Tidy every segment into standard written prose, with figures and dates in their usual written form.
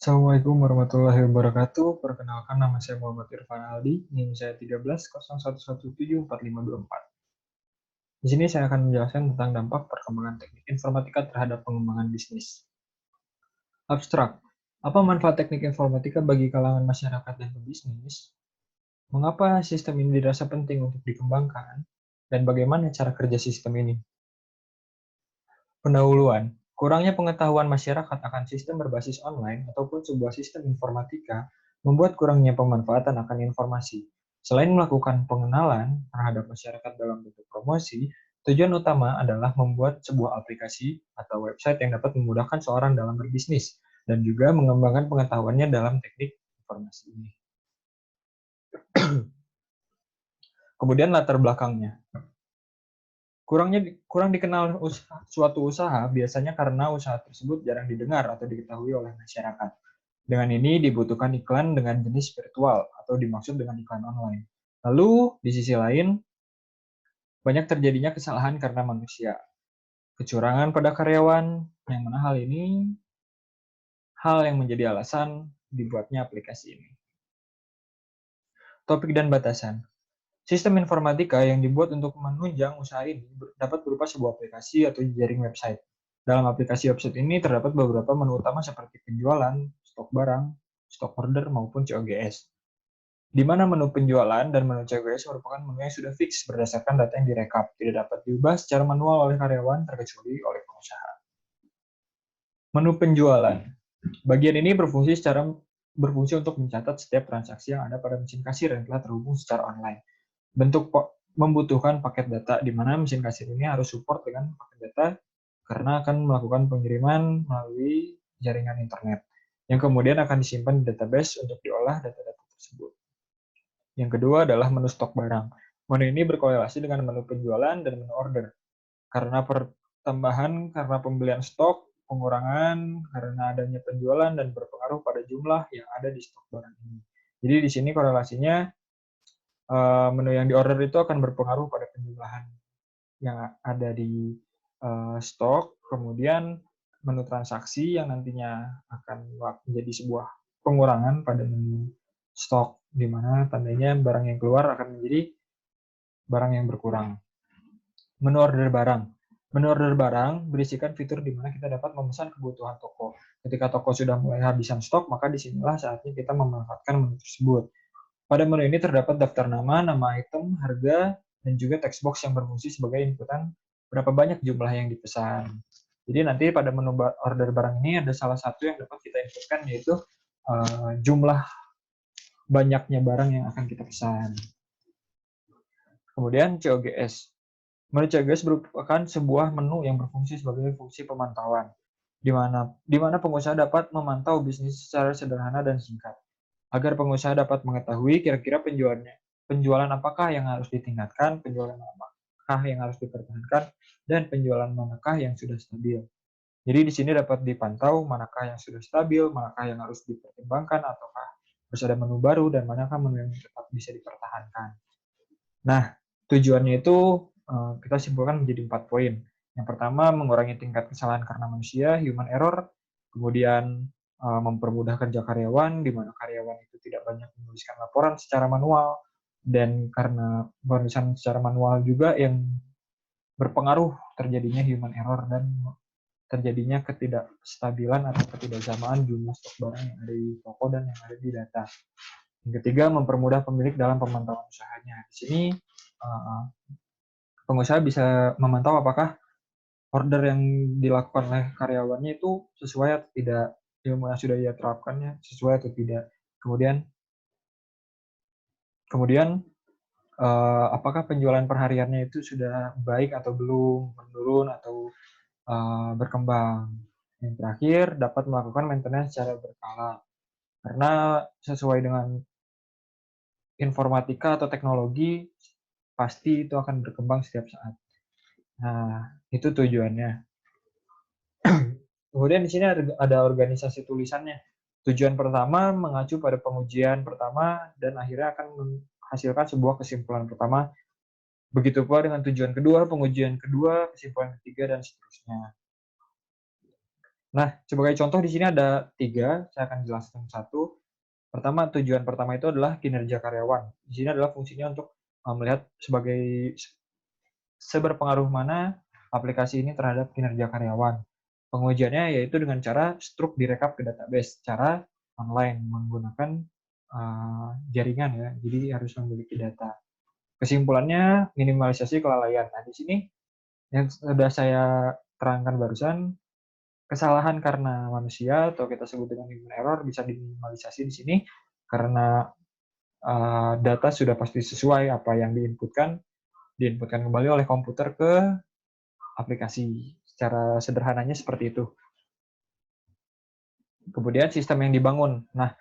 Assalamualaikum warahmatullahi wabarakatuh. Perkenalkan, nama saya Muhammad Irfan Aldi, NIM saya 1301174524. Di sini saya akan menjelaskan tentang dampak perkembangan teknik informatika terhadap pengembangan bisnis. Abstrak. Apa manfaat teknik informatika bagi kalangan masyarakat dan pebisnis? Mengapa sistem ini dirasa penting untuk dikembangkan? Dan bagaimana cara kerja sistem ini? Pendahuluan. Kurangnya pengetahuan masyarakat akan sistem berbasis online ataupun sebuah sistem informatika membuat kurangnya pemanfaatan akan informasi. Selain melakukan pengenalan terhadap masyarakat dalam bentuk promosi, tujuan utama adalah membuat sebuah aplikasi atau website yang dapat memudahkan seorang dalam berbisnis dan juga mengembangkan pengetahuannya dalam teknik informasi ini. Kemudian latar belakangnya. Kurang dikenal suatu usaha biasanya karena usaha tersebut jarang didengar atau diketahui oleh masyarakat. Dengan ini dibutuhkan iklan dengan jenis virtual atau dimaksud dengan iklan online. Lalu di sisi lain, banyak terjadinya kesalahan karena manusia. Kecurangan pada karyawan, yang mana hal ini hal yang menjadi alasan dibuatnya aplikasi ini. Topik dan batasan. Sistem informatika yang dibuat untuk menunjang usaha ini dapat berupa sebuah aplikasi atau jaring website. Dalam aplikasi website ini terdapat beberapa menu utama seperti penjualan, stok barang, stok order, maupun COGS. Di mana menu penjualan dan menu COGS merupakan menu yang sudah fix berdasarkan data yang direkap, tidak dapat diubah secara manual oleh karyawan terkecuali oleh pengusaha. Menu penjualan. Bagian ini berfungsi untuk mencatat setiap transaksi yang ada pada mesin kasir yang telah terhubung secara online. Bentuk membutuhkan paket data, di mana mesin kasir ini harus support dengan paket data karena akan melakukan pengiriman melalui jaringan internet, yang kemudian akan disimpan di database untuk diolah data-data tersebut. Yang kedua adalah menu stok barang. Menu ini berkorelasi dengan menu penjualan dan menu order. Karena pertambahan karena pembelian stok, pengurangan karena adanya penjualan, dan berpengaruh pada jumlah yang ada di stok barang ini. Jadi di sini korelasinya menu yang diorder itu akan berpengaruh pada penjumlahan yang ada di stok, kemudian menu transaksi yang nantinya akan menjadi sebuah pengurangan pada menu stok, di mana tandanya barang yang keluar akan menjadi barang yang berkurang. Menu order barang. Menu order barang berisikan fitur di mana kita dapat memesan kebutuhan toko. Ketika toko sudah mulai habisan stok, maka disinilah saatnya kita memanfaatkan menu tersebut. Pada menu ini terdapat daftar nama item, harga, dan juga text box yang berfungsi sebagai inputan berapa banyak jumlah yang dipesan. Jadi nanti pada menu order barang ini ada salah satu yang dapat kita inputkan, yaitu jumlah banyaknya barang yang akan kita pesan. Kemudian COGS. Menu COGS merupakan sebuah menu yang berfungsi sebagai fungsi pemantauan, di mana pengusaha dapat memantau bisnis secara sederhana dan singkat, agar pengusaha dapat mengetahui kira-kira penjualan apakah yang harus ditingkatkan, penjualan apakah yang harus dipertahankan, dan penjualan manakah yang sudah stabil. Jadi di sini dapat dipantau manakah yang sudah stabil, manakah yang harus dipertimbangkan, ataukah harus ada menu baru, dan manakah menu yang tetap bisa dipertahankan. Nah, tujuannya itu kita simpulkan menjadi 4 poin. Yang pertama, mengurangi tingkat kesalahan karena manusia, human error. Kemudian mempermudah kerja karyawan, di mana karyawan itu tidak banyak menuliskan laporan secara manual, dan karena penulisan secara manual juga yang berpengaruh terjadinya human error dan terjadinya ketidakstabilan atau ketidaksamaan jumlah stok barang yang ada di toko dan yang ada di data. Yang ketiga, mempermudah pemilik dalam pemantauan usahanya. Di sini pengusaha bisa memantau apakah order yang dilakukan oleh karyawannya itu sesuai atau tidak, ilmu yang sudah ia terapkannya sesuai atau tidak. Kemudian apakah penjualan perhariannya itu sudah baik atau belum, menurun atau berkembang. Yang terakhir, dapat melakukan maintenance secara berkala. Karena sesuai dengan informatika atau teknologi, pasti itu akan berkembang setiap saat. Nah, itu tujuannya. Kemudian di sini ada organisasi tulisannya. Tujuan pertama mengacu pada pengujian pertama dan akhirnya akan menghasilkan sebuah kesimpulan pertama Begitu pula dengan tujuan kedua, pengujian kedua, kesimpulan ketiga, dan seterusnya. Nah, sebagai contoh di sini ada 3, saya akan jelaskan satu. Pertama, tujuan pertama itu adalah kinerja karyawan. Di sini adalah fungsinya untuk melihat sebagai seberpengaruh mana aplikasi ini terhadap kinerja karyawan. Pengujiannya yaitu dengan cara struk direkap ke database secara online menggunakan jaringan ya. Jadi harus memiliki data. Kesimpulannya minimalisasi kelalaian. Nah, di sini yang sudah saya terangkan barusan, kesalahan karena manusia atau kita sebut dengan human error bisa diminimalisasi di sini karena data sudah pasti sesuai apa yang diinputkan kembali oleh komputer ke aplikasi. Secara sederhananya seperti itu. Kemudian sistem yang dibangun. Nah,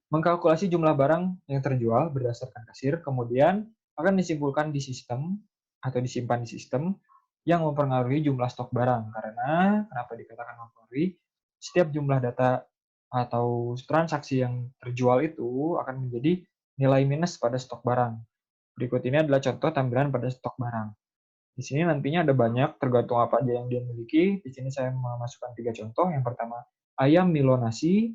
mengkalkulasi jumlah barang yang terjual berdasarkan kasir, kemudian akan disimpulkan di sistem atau disimpan di sistem yang mempengaruhi jumlah stok barang. Karena, kenapa dikatakan mempengaruhi? Setiap jumlah data atau transaksi yang terjual itu akan menjadi nilai minus pada stok barang. Berikut ini adalah contoh tampilan pada stok barang. Di sini nantinya ada banyak, tergantung apa aja yang dia miliki. Di sini saya memasukkan 3 contoh. Yang pertama, ayam Milo nasi,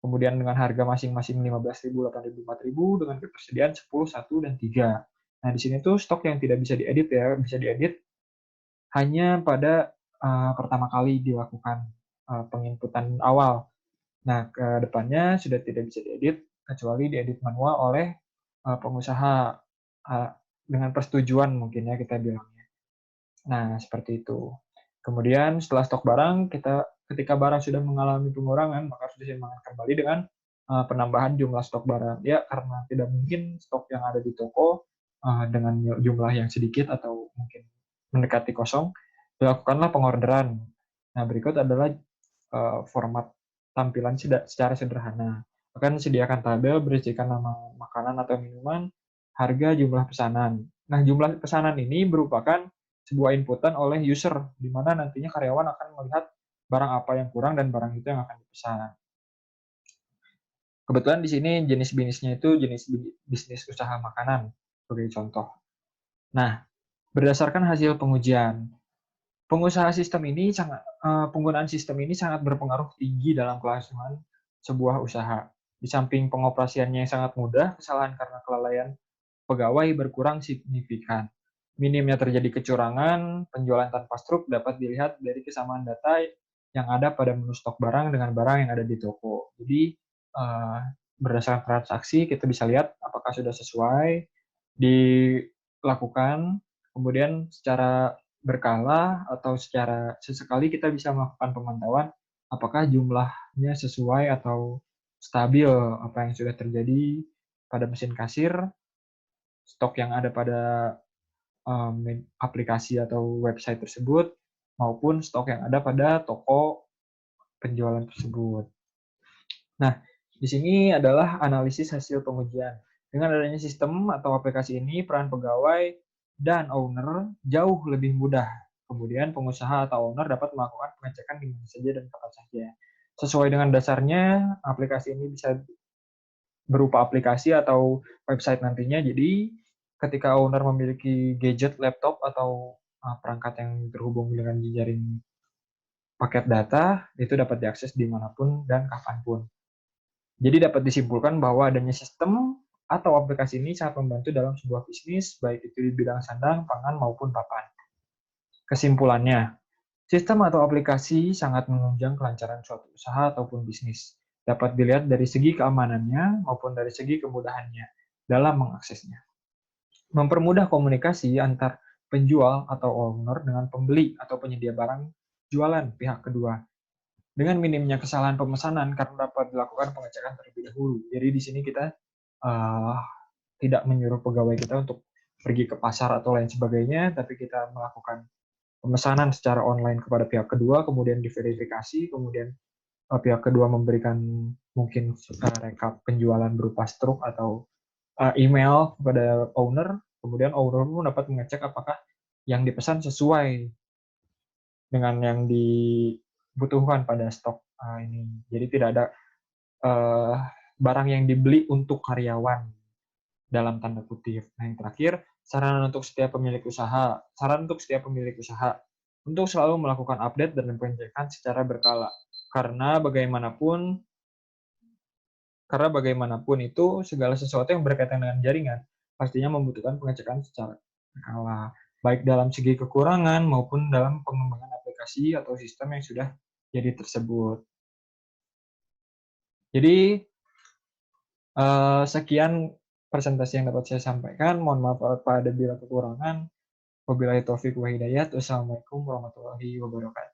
kemudian dengan harga masing-masing 15.000, 8.000, 4.000, dengan ketersediaan 10, 1, dan 3. Nah, di sini tuh stok yang tidak bisa diedit ya, bisa diedit hanya pada pertama kali dilakukan penginputan awal. Nah, ke depannya sudah tidak bisa diedit, kecuali diedit manual oleh pengusaha dengan persetujuan mungkin ya kita bilangnya. Nah, seperti itu. Kemudian setelah stok barang, ketika barang sudah mengalami pengurangan, maka harus diseimbangan kembali dengan penambahan jumlah stok barang. Ya, karena tidak mungkin stok yang ada di toko dengan jumlah yang sedikit atau mungkin mendekati kosong, dilakukanlah pengorderan. Nah, berikut adalah format tampilan secara sederhana. Akan sediakan tabel berisikan nama makanan atau minuman, harga, jumlah pesanan. Nah, jumlah pesanan ini merupakan sebuah inputan oleh user, di mana nantinya karyawan akan melihat barang apa yang kurang dan barang itu yang akan dipesan. Kebetulan di sini jenis bisnisnya itu jenis bisnis usaha makanan, sebagai contoh. Nah, berdasarkan hasil pengujian, penggunaan sistem ini sangat berpengaruh tinggi dalam kelangsungan sebuah usaha. Di samping pengoperasiannya yang sangat mudah, kesalahan karena kelalaian pegawai berkurang signifikan. Minimnya terjadi kecurangan, penjualan tanpa struk dapat dilihat dari kesamaan data yang ada pada menu stok barang dengan barang yang ada di toko. Jadi, berdasarkan transaksi, kita bisa lihat apakah sudah sesuai dilakukan, kemudian secara berkala atau secara sesekali kita bisa melakukan pemantauan apakah jumlahnya sesuai atau stabil apa yang sudah terjadi pada mesin kasir, stok yang ada pada aplikasi atau website tersebut, maupun stok yang ada pada toko penjualan tersebut. Nah, di sini adalah analisis hasil pengujian. Dengan adanya sistem atau aplikasi ini, peran pegawai dan owner jauh lebih mudah. Kemudian pengusaha atau owner dapat melakukan pengecekan di mana saja dan kapan saja. Sesuai dengan dasarnya, aplikasi ini bisa berupa aplikasi atau website nantinya. Jadi ketika owner memiliki gadget, laptop, atau perangkat yang terhubung dengan jaring paket data, itu dapat diakses dimanapun dan kapanpun. Jadi dapat disimpulkan bahwa adanya sistem atau aplikasi ini sangat membantu dalam sebuah bisnis, baik itu di bidang sandang, pangan, maupun papan. Kesimpulannya, sistem atau aplikasi sangat menunjang kelancaran suatu usaha ataupun bisnis. Dapat dilihat dari segi keamanannya maupun dari segi kemudahannya dalam mengaksesnya. Mempermudah komunikasi antar penjual atau owner dengan pembeli atau penyedia barang jualan pihak kedua. Dengan minimnya kesalahan pemesanan karena dapat dilakukan pengecekan terlebih dahulu. Jadi di sini kita uh, tidak menyuruh pegawai kita untuk pergi ke pasar atau lain sebagainya, tapi kita melakukan pemesanan secara online kepada pihak kedua, kemudian diverifikasi, kemudian pihak kedua memberikan mungkin rekap penjualan berupa struk atau email kepada owner, kemudian owner pun dapat mengecek apakah yang dipesan sesuai dengan yang dibutuhkan pada stok ini. Jadi tidak ada barang yang dibeli untuk karyawan. dalam tanda kutip. Nah, yang terakhir, saran untuk setiap pemilik usaha. Saran untuk setiap pemilik usaha untuk selalu melakukan update dan pengecekan secara berkala. Karena bagaimanapun karena bagaimanapun itu segala sesuatu yang berkaitan dengan jaringan pastinya membutuhkan pengecekan secara berkala, baik dalam segi kekurangan maupun dalam pengembangan aplikasi atau sistem yang sudah jadi tersebut. Jadi sekian presentasi yang dapat saya sampaikan. Mohon maaf apabila ada kekurangan. Wabillahi taufiq wa hidayah. Wassalamualaikum warahmatullahi wabarakatuh.